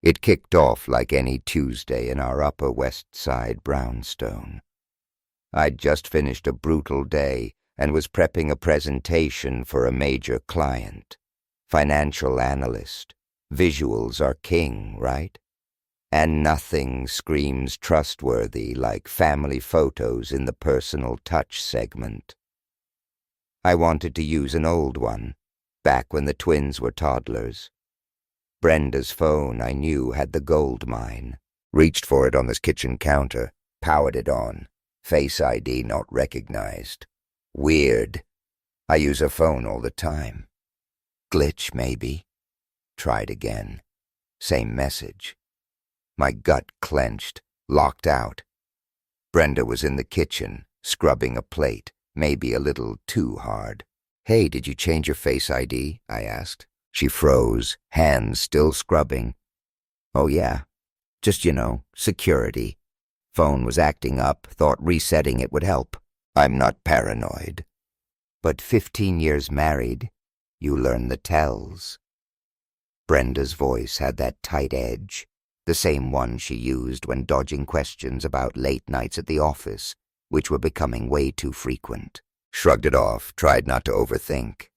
It kicked off like any Tuesday in our Upper West Side brownstone. I'd just finished a brutal day and was prepping a presentation for a major client. Financial analyst. Visuals are king, right? And nothing screams trustworthy like family photos in the personal touch segment. I wanted to use an old one, back when the twins were toddlers. Brenda's phone, I knew, had the gold mine. Reached for it on the kitchen counter, powered it on. Face ID not recognized. Weird. I use her phone all the time. Glitch, maybe. Tried again. Same message. My gut clenched, locked out. Brenda was in the kitchen, scrubbing a plate, maybe a little too hard. "Hey, did you change your Face ID?" I asked. She froze, hands still scrubbing. "Oh yeah, just, security." Phone was acting up, thought resetting it would help. I'm not paranoid. But 15 years married, you learn the tells. Brenda's voice had that tight edge, the same one she used when dodging questions about late nights at the office, which were becoming way too frequent. Shrugged it off, tried not to overthink.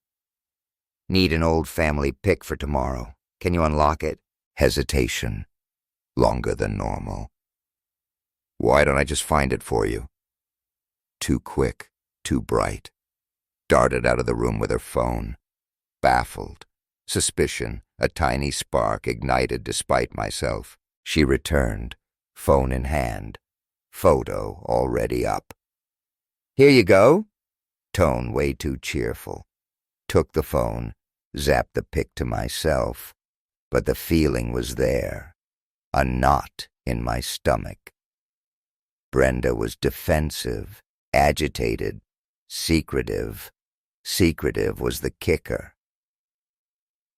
"Need an old family pic for tomorrow. Can you unlock it?" Hesitation. Longer than normal. "Why don't I just find it for you?" Too quick, too bright. Darted out of the room with her phone. Baffled. Suspicion, a tiny spark, ignited despite myself. She returned, phone in hand. Photo already up. "Here you go." Tone way too cheerful. Took the phone, zapped the pic to myself, but the feeling was there. A knot in my stomach. Brenda was defensive, agitated, secretive. Secretive was the kicker.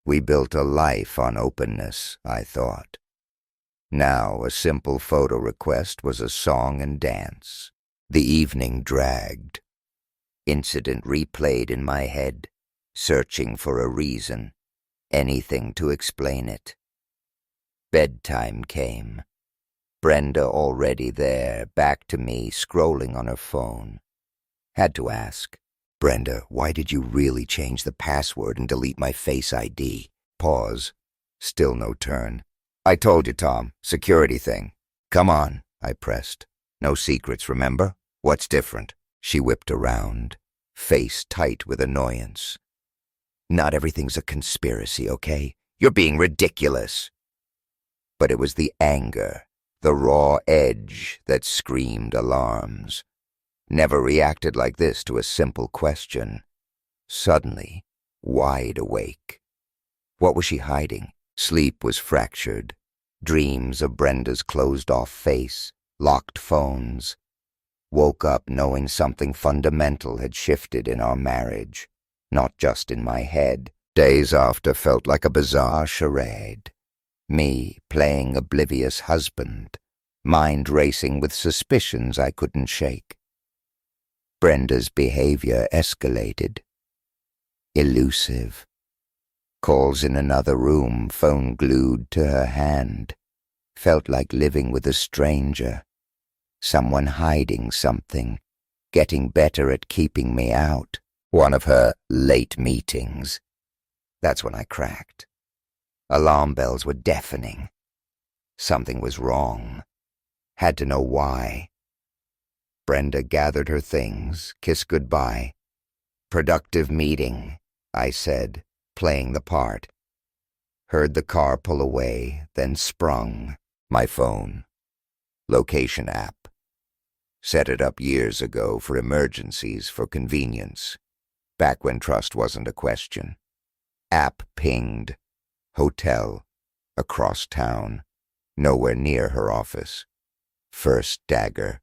We built a life on openness, I thought. Now a simple photo request was a song and dance. The evening dragged. Incident replayed in my head, searching for a reason, anything to explain it. Bedtime came. Brenda already there, back to me, scrolling on her phone. Had to ask, "Brenda, why did you really change the password and delete my Face ID?" Pause. Still no turn. "I told you, Tom. Security thing." "Come on," I pressed. "No secrets, remember? What's different?" She whipped around, face tight with annoyance. "Not everything's a conspiracy, okay? You're being ridiculous." But it was the anger, the raw edge that screamed alarms. Never reacted like this to a simple question. Suddenly, wide awake. What was she hiding? Sleep was fractured. Dreams of Brenda's closed-off face, locked phones. Woke up knowing something fundamental had shifted in our marriage, not just in my head. Days after felt like a bizarre charade. Me playing oblivious husband, mind racing with suspicions I couldn't shake. Brenda's behavior escalated. Elusive. Calls in another room, phone glued to her hand. Felt like living with a stranger. Someone hiding something, getting better at keeping me out. One of her late meetings. That's when I cracked. Alarm bells were deafening. Something was wrong. Had to know why. Brenda gathered her things, kissed goodbye. "Productive meeting," I said, playing the part. Heard the car pull away, then sprung. My phone. Location app. Set it up years ago for emergencies, for convenience. Back when trust wasn't a question. App pinged. Hotel. Across town. Nowhere near her office. First dagger.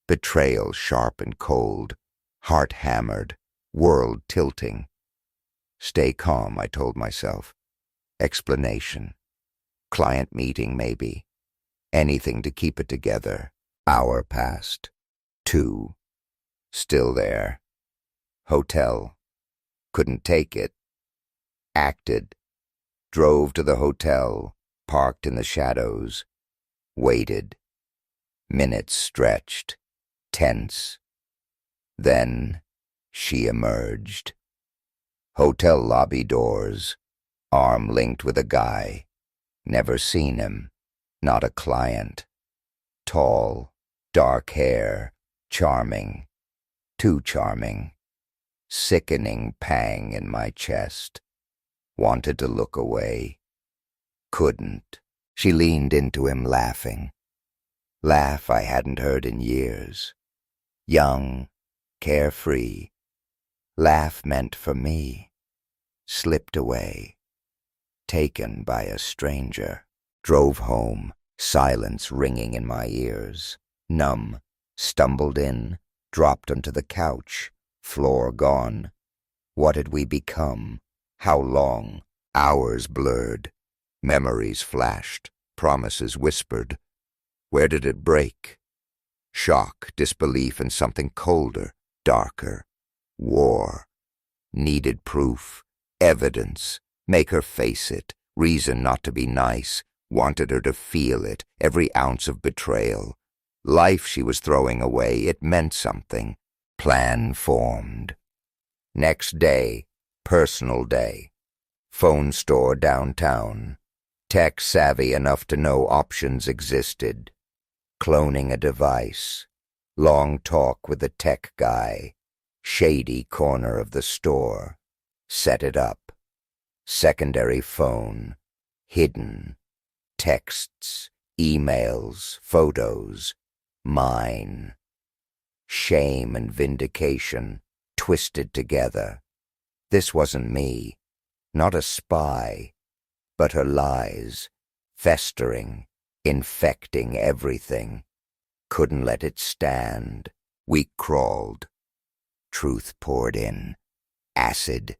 Betrayal sharp and cold. Heart hammered. World tilting. Stay calm, I told myself. Explanation. Client meeting, maybe. Anything to keep it together. Hour passed. 2. Still there. Hotel. Couldn't take it. Acted. Drove to the hotel. parked in the shadows, waited. Minutes stretched, tense. Then she emerged. Hotel lobby doors, arm linked with a guy. Never seen him, not a client. Tall, dark hair, charming, too charming. Sickening pang in my chest. Wanted to look away. Couldn't. She leaned into him, laughing. Laugh I hadn't heard in years. Young, carefree. Laugh meant for me. Slipped away. Taken by a stranger. Drove home, silence ringing in my ears. Numb, stumbled in, dropped onto the couch. Floor gone. What had we become? How long? Hours blurred. Memories flashed. Promises whispered. Where did it break? Shock, disbelief, and something colder, darker. War. Needed proof. Evidence. Make her face it. Reason not to be nice. Wanted her to feel it. Every ounce of betrayal. Life she was throwing away. It meant something. Plan formed. Next day, personal day. Phone store downtown. Tech savvy enough to know options existed. Cloning a device. Long talk with the tech guy. Shady corner of the store. Set it up. Secondary phone. Hidden. Texts. Emails. Photos. Mine. Shame and vindication, twisted together. This wasn't me, not a spy, but her lies, festering, infecting everything. Couldn't let it stand. Weak crawled. Truth poured in. Acid,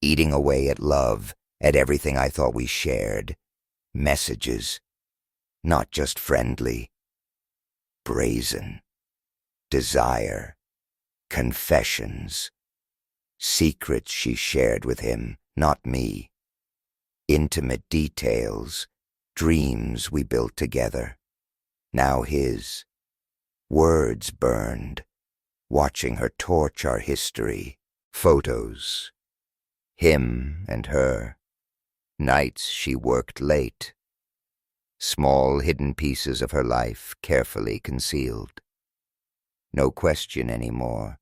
eating away at love, at everything I thought we shared. Messages, not just friendly. Brazen. Desire, confessions, secrets she shared with him, not me. Intimate details, dreams we built together. Now his. Words burned, watching her torch our history. Photos. Him and her. Nights she worked late. Small hidden pieces of her life carefully concealed. No question anymore.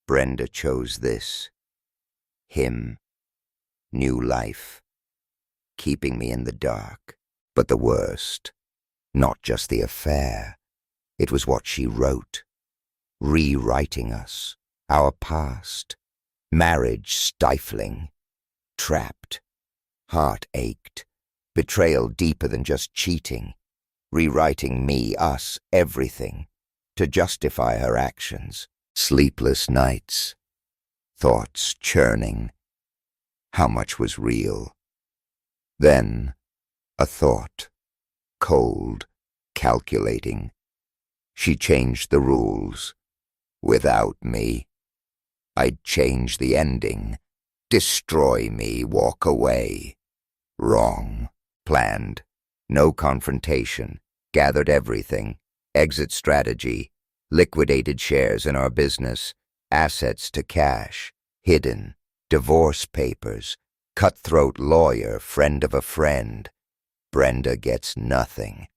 Brenda chose this. Him. New life. Keeping me in the dark. But the worst. Not just the affair. It was what she wrote. Rewriting us. Our past. Marriage stifling. Trapped. Heart ached. Betrayal deeper than just cheating. Rewriting me, us, everything. To justify her actions. Sleepless nights. Thoughts churning. How much was real? Then, a thought. Cold, calculating. She changed the rules. Without me. I'd change the ending. Destroy me, walk away. Wrong. Planned. No confrontation. Gathered everything. Exit strategy, liquidated shares in our business, assets to cash, hidden, divorce papers, cutthroat lawyer, friend of a friend. Brenda gets nothing.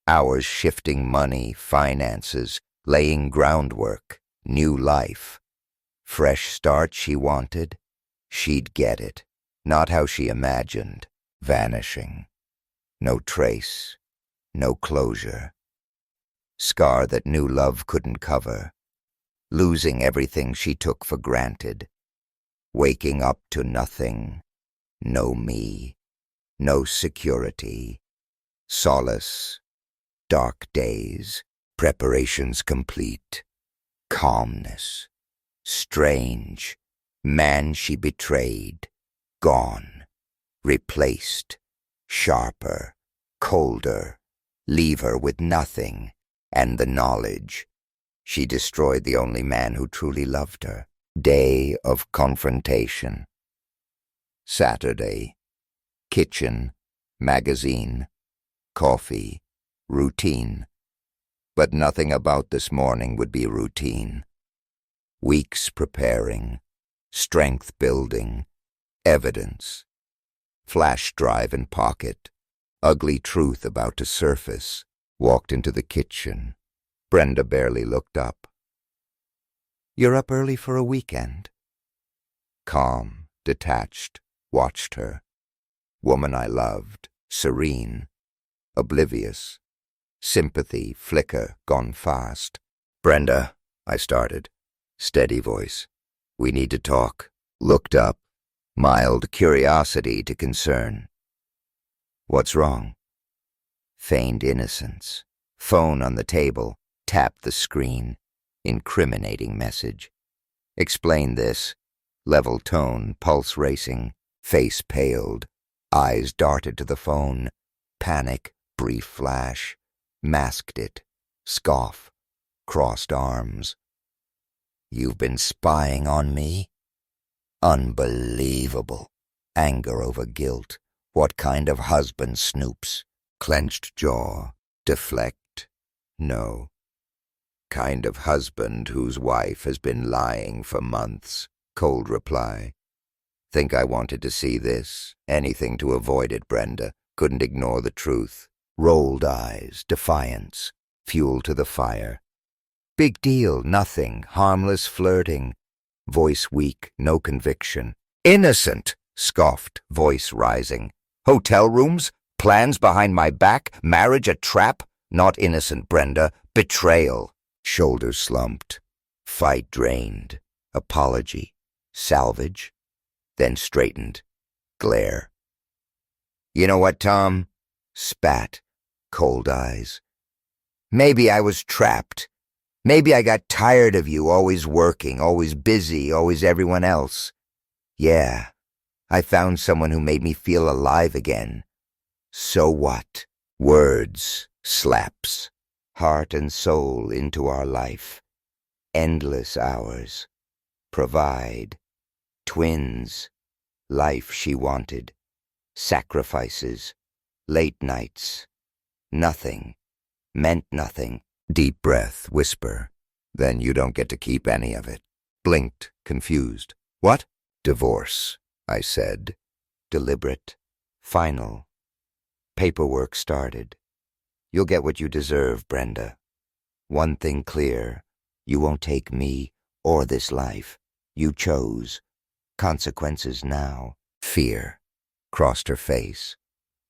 Hours shifting money, finances, laying groundwork, new life. Fresh start she wanted, she'd get it. Not how she imagined, vanishing. No trace, no closure. Scar that new love couldn't cover, losing everything she took for granted, waking up to nothing, no me, no security, solace, dark days, preparations complete, calmness, strange, man she betrayed, gone, replaced, sharper, colder, leave her with nothing. And the knowledge. She destroyed the only man who truly loved her. Day of confrontation. Saturday. Kitchen. Magazine, coffee, routine. But nothing about this morning would be routine. Weeks preparing, strength building, evidence. Flash drive in pocket, ugly truth about to surface. Walked into the kitchen. Brenda barely looked up. "You're up early for a weekend." Calm, detached, watched her. Woman I loved, serene, oblivious. Sympathy, flicker, gone fast. "Brenda," I started. Steady voice. "We need to talk." Looked up. Mild curiosity to concern. "What's wrong?" Feigned innocence. Phone on the table. Tapped the screen. Incriminating message. Explain this. Level tone, pulse racing. Face paled. Eyes darted to the phone. Panic, brief flash. Masked it. Scoff. Crossed arms. "You've been spying on me?" Unbelievable. Anger over guilt. What kind of husband snoops? Clenched jaw. Deflect. No. Kind of husband whose wife has been lying for months. Cold reply. Think I wanted to see this? Anything to avoid it, Brenda. Couldn't ignore the truth. Rolled eyes, defiance. Fuel to the fire. Big deal, nothing. Harmless flirting. Voice weak, no conviction. "Innocent!" scoffed, voice rising. "Hotel rooms? Plans behind my back? Marriage a trap? Not innocent, Brenda. Betrayal." Shoulders slumped. Fight drained. Apology. Salvage. Then straightened. Glare. "You know what, Tom?" Spat. Cold eyes. "Maybe I was trapped. Maybe I got tired of you, always working, always busy, always everyone else. Yeah, I found someone who made me feel alive again. So what? Words, slaps, heart and soul into our life. Endless hours. Provide. Twins. Life she wanted. Sacrifices. Late nights. Nothing. Meant nothing. Deep breath, whisper. Then you don't get to keep any of it. Blinked, confused. What? Divorce, I said. Deliberate. Final. Paperwork started. You'll get what you deserve, Brenda. One thing clear. You won't take me or this life. You chose. Consequences now. Fear. Crossed her face.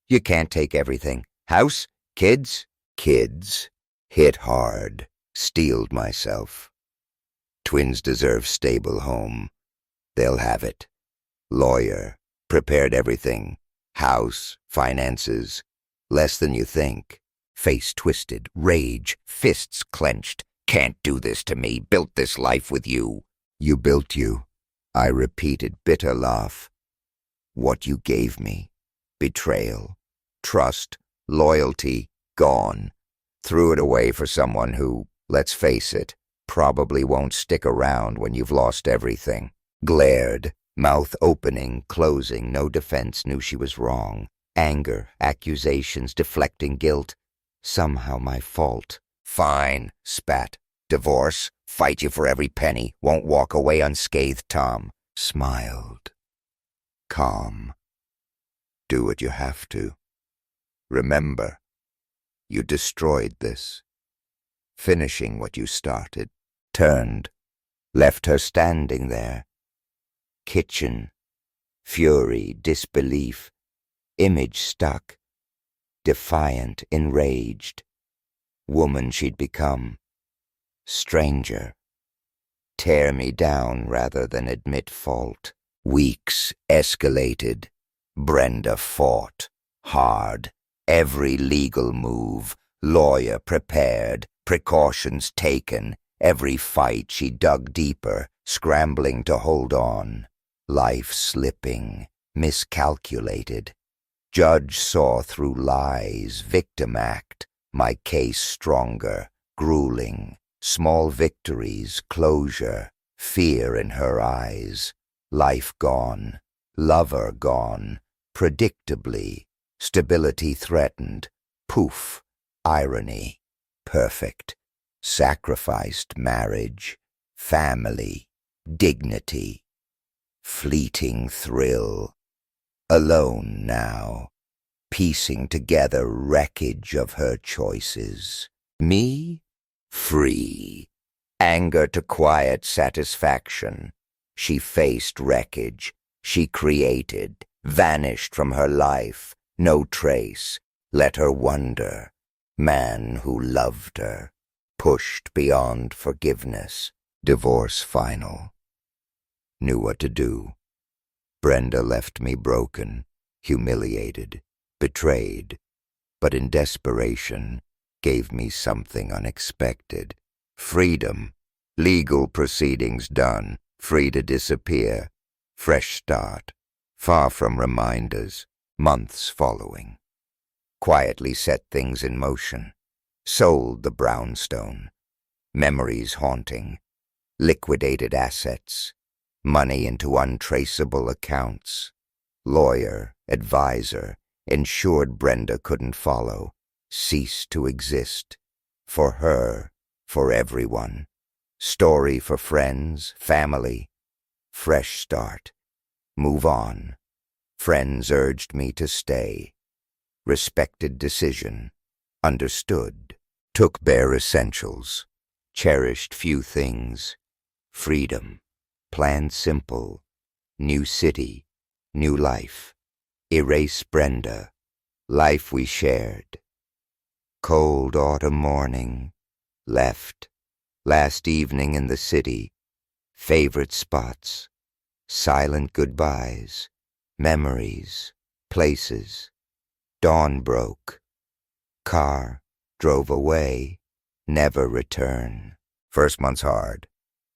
You can't take everything. House? Kids? Kids. Hit hard. Steeled myself. Twins deserve stable home. They'll have it. Lawyer. Prepared everything. House. Finances. Less than you think. Face twisted. Rage. Fists clenched. Can't do this to me. Built this life with you. You built you. I repeated, bitter laugh. What you gave me. Betrayal. Trust. Loyalty. Gone. Threw it away for someone who, let's face it, probably won't stick around when you've lost everything. Glared, mouth opening, closing, no defense, knew she was wrong. Anger, accusations, deflecting guilt. Somehow my fault. Fine, spat. Divorce, fight you for every penny, won't walk away unscathed, Tom. Smiled. Calm. Do what you have to. Remember. You destroyed this, finishing what you started. Turned, left her standing there. Kitchen, fury, disbelief, image stuck, defiant, enraged. Woman she'd become. Stranger. Tear me down rather than admit fault. Weeks escalated. Brenda fought, hard. Every legal move, lawyer prepared, precautions taken. Every fight she dug deeper, scrambling to hold on. Life slipping, miscalculated. Judge saw through lies, victim act. My case stronger, grueling. Small victories, closure. Fear in her eyes. Life gone, lover gone, predictably. Stability threatened. Poof. Irony. Perfect. Sacrificed marriage. Family. Dignity. Fleeting thrill. Alone now. Piecing together wreckage of her choices. Me? Free. Anger to quiet satisfaction. She faced wreckage. She created. Vanished from her life. No trace. Let her wonder. Man who loved her. Pushed beyond forgiveness. Divorce final. Knew what to do. Brenda left me broken, humiliated, betrayed, but in desperation gave me something unexpected. Freedom. Legal proceedings done. Free to disappear. Fresh start. Far from reminders. Months following. Quietly set things in motion. Sold the brownstone. Memories haunting. Liquidated assets. Money into untraceable accounts. Lawyer, advisor, ensured Brenda couldn't follow. Ceased to exist. For her, for everyone. Story for friends, family. Fresh start. Move on. Friends urged me to stay. Respected decision. Understood. Took bare essentials. Cherished few things. Freedom. Planned simple. New city. New life. Erase Brenda. Life we shared. Cold autumn morning. Left. Last evening in the city. Favorite spots. Silent goodbyes. Memories. Places. Dawn broke. Car. Drove away. Never return. First month's hard.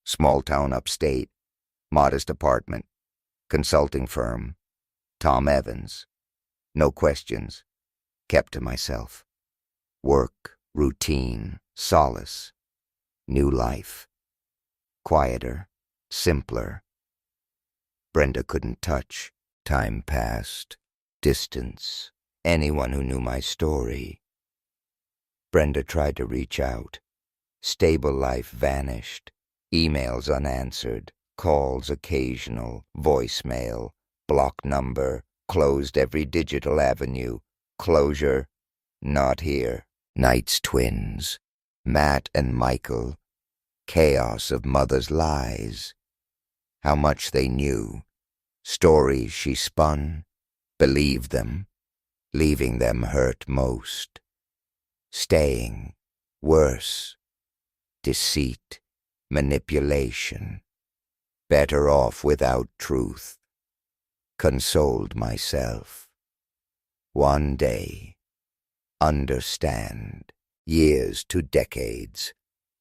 Small town upstate. Modest apartment. Consulting firm. Tom Evans. No questions. Kept to myself. Work. Routine. Solace. New life. Quieter. Simpler. Brenda couldn't touch. Time passed. Distance. Anyone who knew my story. Brenda tried to reach out. Stable life vanished. Emails unanswered. Calls occasional. Voicemail. Block number. Closed every digital avenue. Closure. Not here. Night's twins. Matt and Michael. Chaos of mother's lies. How much they knew. Stories she spun. Believed them. Leaving them hurt most. Staying. Worse. Deceit. Manipulation. Better off without truth. Consoled myself. One day. Understand. Years to decades.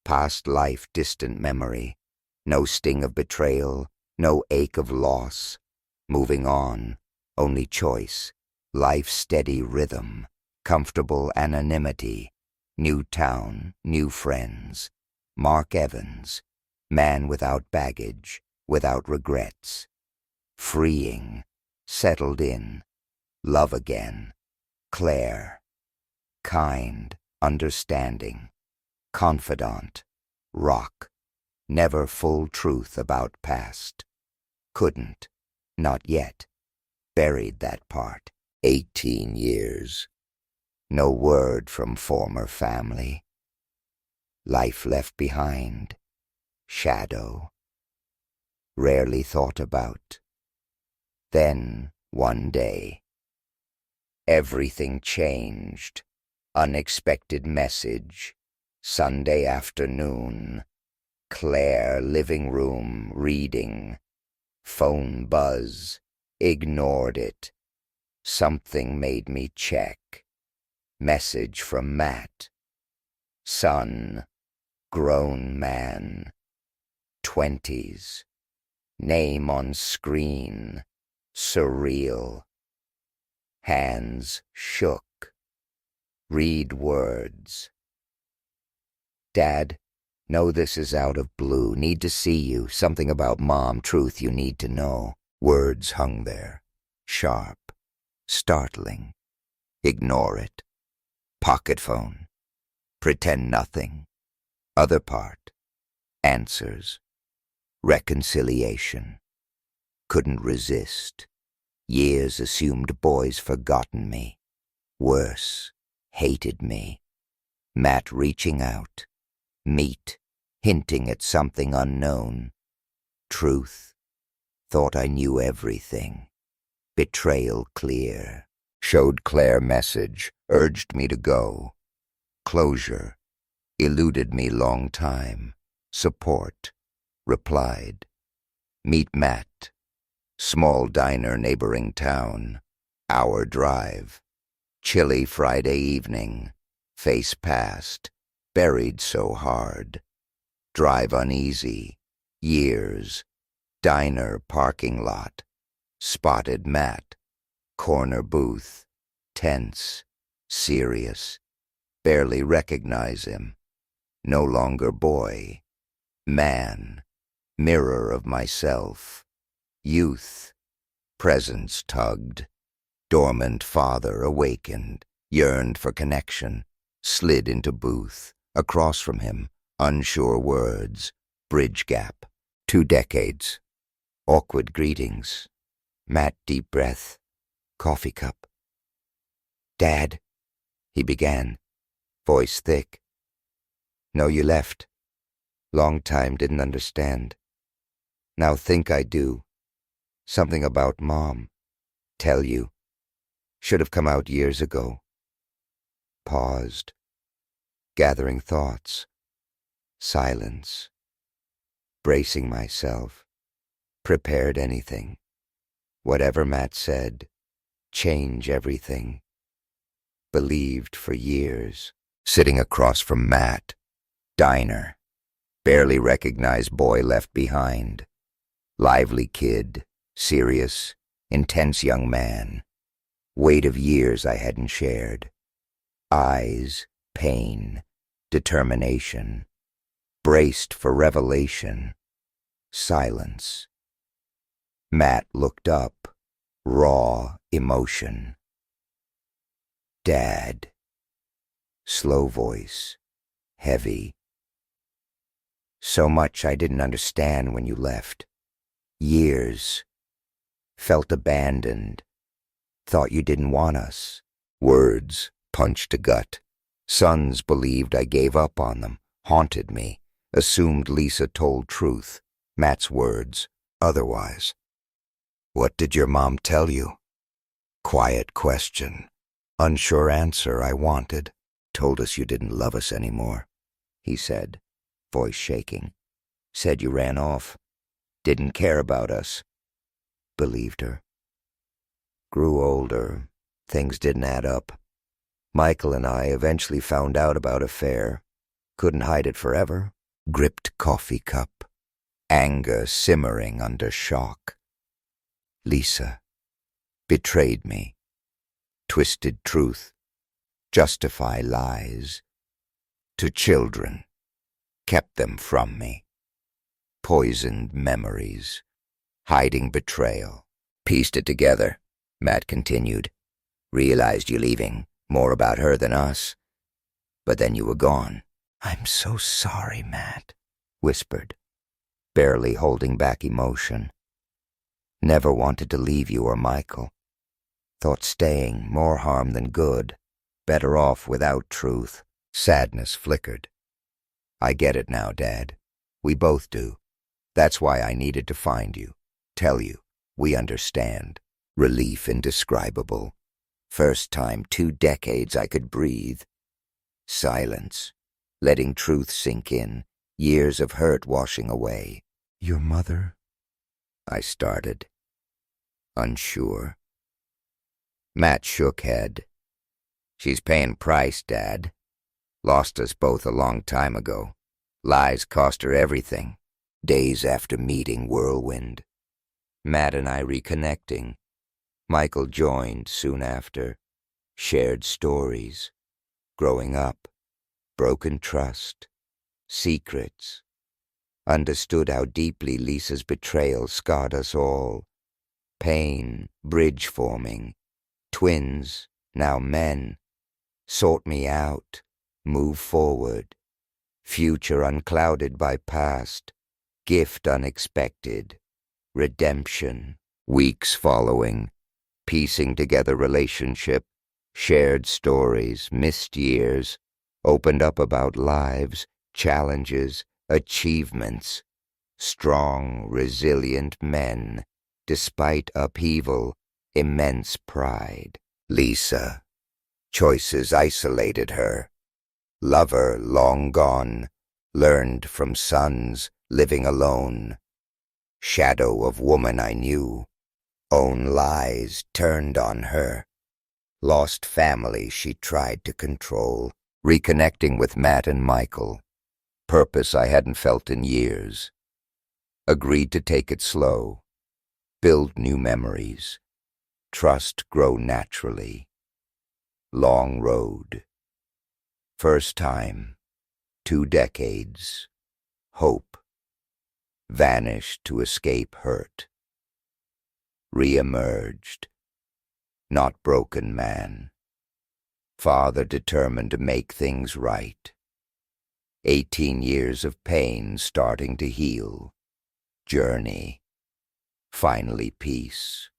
Past life distant memory. No sting of betrayal. No ache of loss. Moving on. Only choice. Life's steady rhythm. Comfortable anonymity. New town. New friends. Mark Evans. Man without baggage. Without regrets. Freeing. Settled in. Love again. Claire. Kind. Understanding. Confidant. Rock. Never full truth about past. Couldn't. Not yet. Buried that part. 18 years. No word from former family. Life left behind. Shadow. Rarely thought about. Then, one day, everything changed. Unexpected message. Sunday afternoon. Claire, living room, reading. Phone buzz. Ignored it. Something made me check. Message from Matt. Son. Grown man. 20s. Name on screen. Surreal. Hands shook. Read words. Dad, know this is out of blue. Need to see you. Something about Mom. Truth you need to know. Words hung there. Sharp. Startling. Ignore it. Pocket phone. Pretend nothing. Other part. Answers. Reconciliation. Couldn't resist. Years assumed boys forgotten me. Worse, hated me. Matt reaching out. Meet, hinting at something unknown. Truth. Thought I knew everything. Betrayal clear. Showed Claire message, urged me to go. Closure. Eluded me long time. Support. Replied. Meet Matt. Small diner neighboring town. Hour drive. Chilly Friday evening. Face past. Buried so hard. Drive uneasy. Years. Diner parking lot. Spotted Matt. Corner booth. Tense. Serious. Barely recognize him. No longer boy. Man. Mirror of myself. Youth. Presence tugged. Dormant father awakened. Yearned for connection. Slid into booth. Across from him. Unsure words. Bridge gap. 2 decades. Awkward greetings. Matt deep breath. Coffee cup. Dad, he began. Voice thick. No, you left. Long time didn't understand. Now think I do. Something about Mom. Tell you. Should have come out years ago. Paused. Gathering thoughts. Silence. Bracing myself. Prepared anything. Whatever Matt said. Change everything. Believed for years. Sitting across from Matt. Diner. Barely recognized boy left behind. Lively kid. Serious. Intense young man. Weight of years I hadn't shared. Eyes. Pain. Determination. Braced for revelation. Silence. Matt looked up. Raw emotion. Dad. Slow voice. Heavy. So much I didn't understand when you left. Years. Felt abandoned. Thought you didn't want us. Words punched a gut. Sons believed I gave up on them. Haunted me. Assumed Lisa told truth. Matt's words. Otherwise. What did your mom tell you? Quiet question. Unsure answer I wanted. Told us you didn't love us anymore, he said, voice shaking. Said you ran off. Didn't care about us. Believed her. Grew older. Things didn't add up. Michael and I eventually found out about affair. Couldn't hide it forever. Gripped coffee cup. Anger simmering under shock. Lisa. Betrayed me. Twisted truth. Justify lies. To children. Kept them from me. Poisoned memories. Hiding betrayal. Pieced it together, Matt continued. Realized you leaving. More about her than us. But then you were gone. I'm so sorry, Matt, whispered, barely holding back emotion. Never wanted to leave you or Michael. Thought staying more harm than good. Better off without truth. Sadness flickered. I get it now, Dad. We both do. That's why I needed to find you. Tell you. We understand. Relief indescribable. First time 2 decades I could breathe. Silence. Letting truth sink in. Years of hurt washing away. Your mother? I started. Unsure. Matt shook head. She's paying price, Dad. Lost us both a long time ago. Lies cost her everything. Days after meeting whirlwind. Matt and I reconnecting. Michael joined soon after. Shared stories. Growing up. Broken trust. Secrets. Understood how deeply Lisa's betrayal scarred us all. Pain, bridge forming. Twins, Now men sort me out, move forward, future unclouded by past, gift unexpected, redemption, weeks following, piecing together relationship, shared stories, missed years, opened up about lives, challenges, achievements, strong, resilient men, despite upheaval, immense pride. Lisa. Choices isolated her. Lover long gone, learned from sons, living alone. Shadow of woman I knew, own lies turned on her. Lost family she tried to control, reconnecting with Matt and Michael. Purpose I hadn't felt in years. Agreed to take it slow, build new memories, trust grow naturally. Long road. First time, 2 decades. Hope. Vanished to escape hurt. Re-emerged. Not broken man. Father determined to make things right. 18 years of pain starting to heal. Journey. Finally peace.